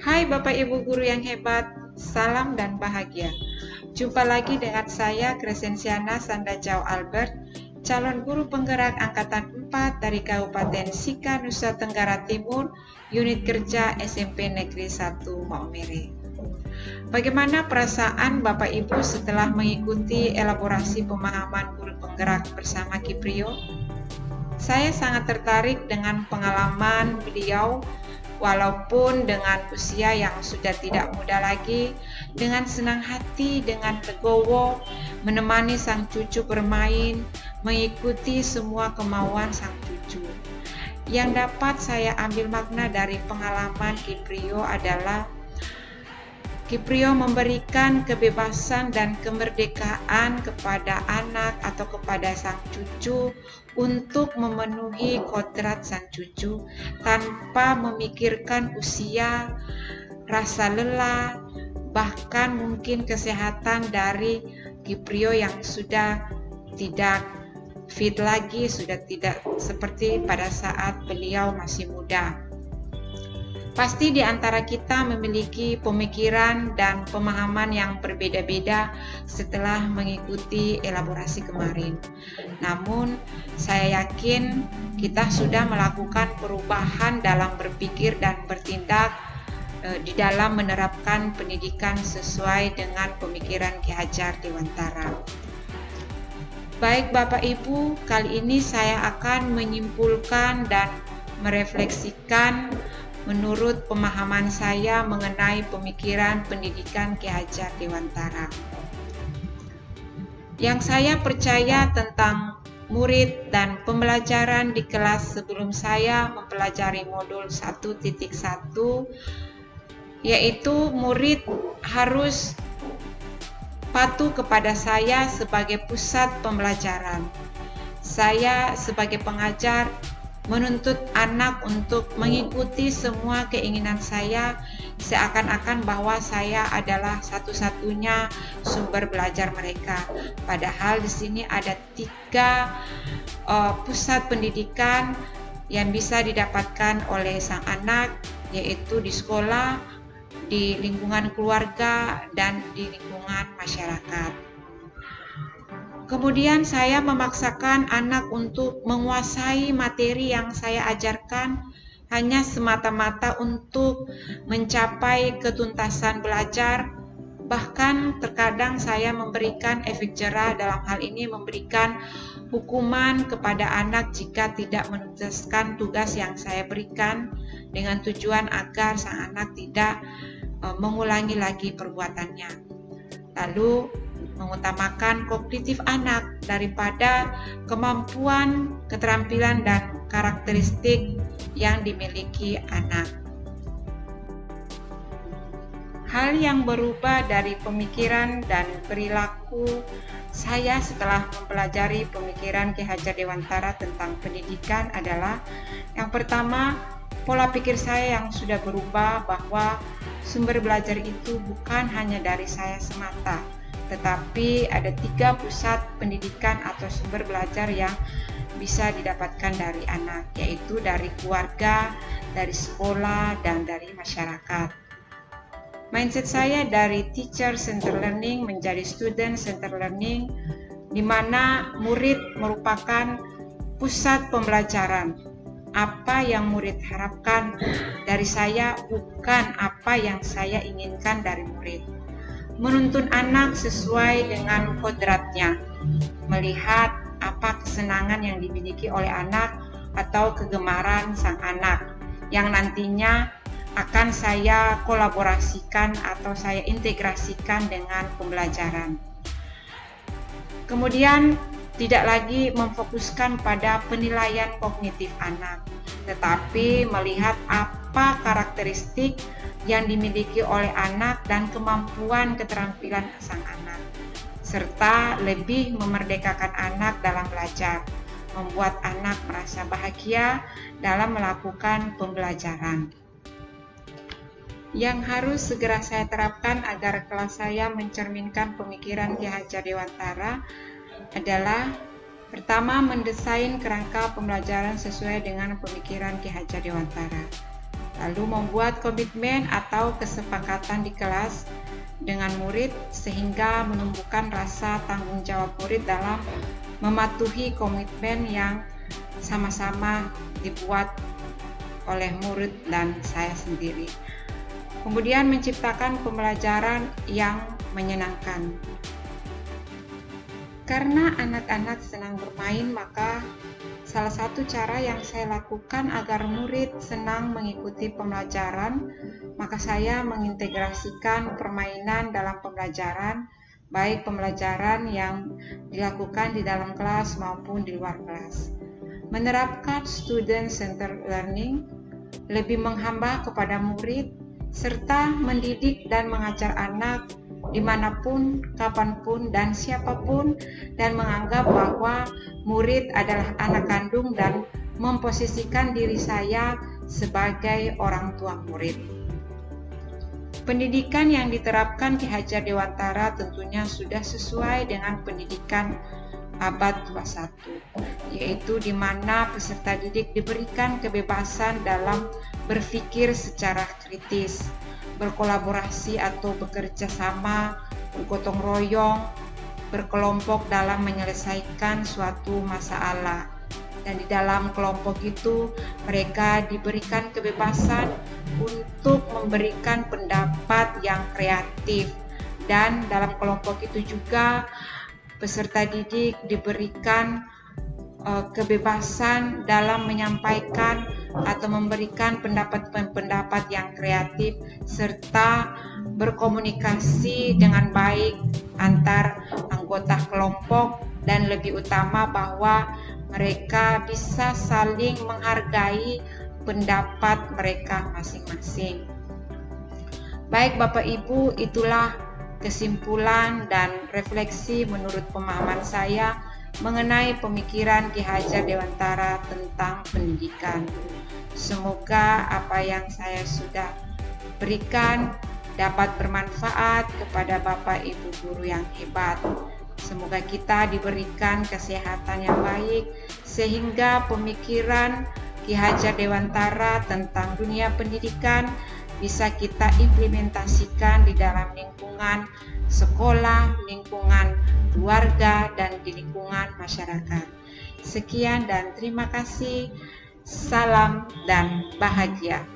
Hai Bapak Ibu guru yang hebat, salam dan bahagia. Jumpa lagi dengan saya Crescensiana Sandajau Albert, calon guru penggerak Angkatan 4 dari Kabupaten Sika, Nusa Tenggara Timur, Unit Kerja SMP Negeri 1 Maumere. Bagaimana perasaan Bapak Ibu setelah mengikuti elaborasi pemahaman guru penggerak bersama Kiprio? Saya sangat tertarik dengan pengalaman beliau. Walaupun dengan usia yang sudah tidak muda lagi, dengan senang hati, dengan legowo, menemani sang cucu bermain, mengikuti semua kemauan sang cucu. Yang dapat saya ambil makna dari pengalaman Kiprio adalah Kiprio memberikan kebebasan dan kemerdekaan kepada anak atau kepada sang cucu untuk memenuhi kodrat sang cucu tanpa memikirkan usia, rasa lelah, bahkan mungkin kesehatan dari Kiprio yang sudah tidak fit lagi, sudah tidak seperti pada saat beliau masih muda. Pasti di antara kita memiliki pemikiran dan pemahaman yang berbeda-beda setelah mengikuti elaborasi kemarin. Namun, saya yakin kita sudah melakukan perubahan dalam berpikir dan bertindak di dalam menerapkan pendidikan sesuai dengan pemikiran Ki Hajar Dewantara. Baik Bapak Ibu, kali ini saya akan menyimpulkan dan merefleksikan menurut pemahaman saya mengenai pemikiran pendidikan Ki Hajar Dewantara. Yang saya percaya tentang murid dan pembelajaran di kelas sebelum saya mempelajari modul 1.1, yaitu murid harus patuh kepada saya sebagai pusat pembelajaran. Saya sebagai pengajar menuntut anak untuk mengikuti semua keinginan saya, seakan-akan bahwa saya adalah satu-satunya sumber belajar mereka. Padahal di sini ada 3 pusat pendidikan yang bisa didapatkan oleh sang anak, yaitu di sekolah, di lingkungan keluarga, dan di lingkungan masyarakat. Kemudian saya memaksakan anak untuk menguasai materi yang saya ajarkan hanya semata-mata untuk mencapai ketuntasan belajar. Bahkan terkadang saya memberikan efek jerah, dalam hal ini memberikan hukuman kepada anak jika tidak menuntaskan tugas yang saya berikan, dengan tujuan agar sang anak tidak mengulangi lagi perbuatannya. Lalu mengutamakan kognitif anak daripada kemampuan, keterampilan, dan karakteristik yang dimiliki anak. Hal yang berubah dari pemikiran dan perilaku saya setelah mempelajari pemikiran Ki Hajar Dewantara tentang pendidikan adalah, yang pertama, pola pikir saya yang sudah berubah bahwa sumber belajar itu bukan hanya dari saya semata, tetapi ada 3 pusat pendidikan atau sumber belajar yang bisa didapatkan dari anak, yaitu dari keluarga, dari sekolah, dan dari masyarakat. Mindset saya dari teacher center learning menjadi student center learning, di mana murid merupakan pusat pembelajaran. Apa yang murid harapkan dari saya bukan apa yang saya inginkan dari murid. Menuntun anak sesuai dengan kodratnya, melihat apa kesenangan yang dimiliki oleh anak atau kegemaran sang anak yang nantinya akan saya kolaborasikan atau saya integrasikan dengan pembelajaran. Kemudian tidak lagi memfokuskan pada penilaian kognitif anak, tetapi melihat apa karakteristik yang dimiliki oleh anak dan kemampuan keterampilan sang anak, serta lebih memerdekakan anak dalam belajar, membuat anak merasa bahagia dalam melakukan pembelajaran. Yang harus segera saya terapkan agar kelas saya mencerminkan pemikiran Ki Hajar Dewantara adalah, pertama, mendesain kerangka pembelajaran sesuai dengan pemikiran Ki Hajar Dewantara. lalu membuat komitmen atau kesepakatan di kelas dengan murid sehingga menumbuhkan rasa tanggung jawab murid dalam mematuhi komitmen yang sama-sama dibuat oleh murid dan saya sendiri. Kemudian menciptakan pembelajaran yang menyenangkan. Karena anak-anak senang bermain, maka salah satu cara yang saya lakukan agar murid senang mengikuti pembelajaran, maka saya mengintegrasikan permainan dalam pembelajaran, baik pembelajaran yang dilakukan di dalam kelas maupun di luar kelas. Menerapkan student-centered learning lebih menghamba kepada murid, serta mendidik dan mengajar anak dimanapun, kapanpun, dan siapapun, dan menganggap bahwa murid adalah anak kandung dan memposisikan diri saya sebagai orang tua murid. Pendidikan yang diterapkan Ki Hajar Dewantara tentunya sudah sesuai dengan pendidikan abad 21, yaitu di mana peserta didik diberikan kebebasan dalam berpikir secara kritis, berkolaborasi atau bekerja sama, bergotong royong, berkelompok dalam menyelesaikan suatu masalah. Dan di dalam kelompok itu mereka diberikan kebebasan untuk memberikan pendapat yang kreatif, dan dalam kelompok itu juga peserta didik diberikan kebebasan dalam menyampaikan atau memberikan pendapat-pendapat yang kreatif serta berkomunikasi dengan baik antar anggota kelompok, dan lebih utama bahwa mereka bisa saling menghargai pendapat mereka masing-masing. Baik Bapak Ibu, itulah kesimpulan dan refleksi menurut pemahaman saya mengenai pemikiran Ki Hajar Dewantara tentang pendidikan. Semoga apa yang saya sudah berikan dapat bermanfaat kepada Bapak Ibu guru yang hebat. Semoga kita diberikan kesehatan yang baik sehingga pemikiran Ki Hajar Dewantara tentang dunia pendidikan bisa kita implementasikan di dalam lingkungan sekolah, lingkungan keluarga, dan di lingkungan masyarakat. Sekian dan terima kasih. Salam dan bahagia.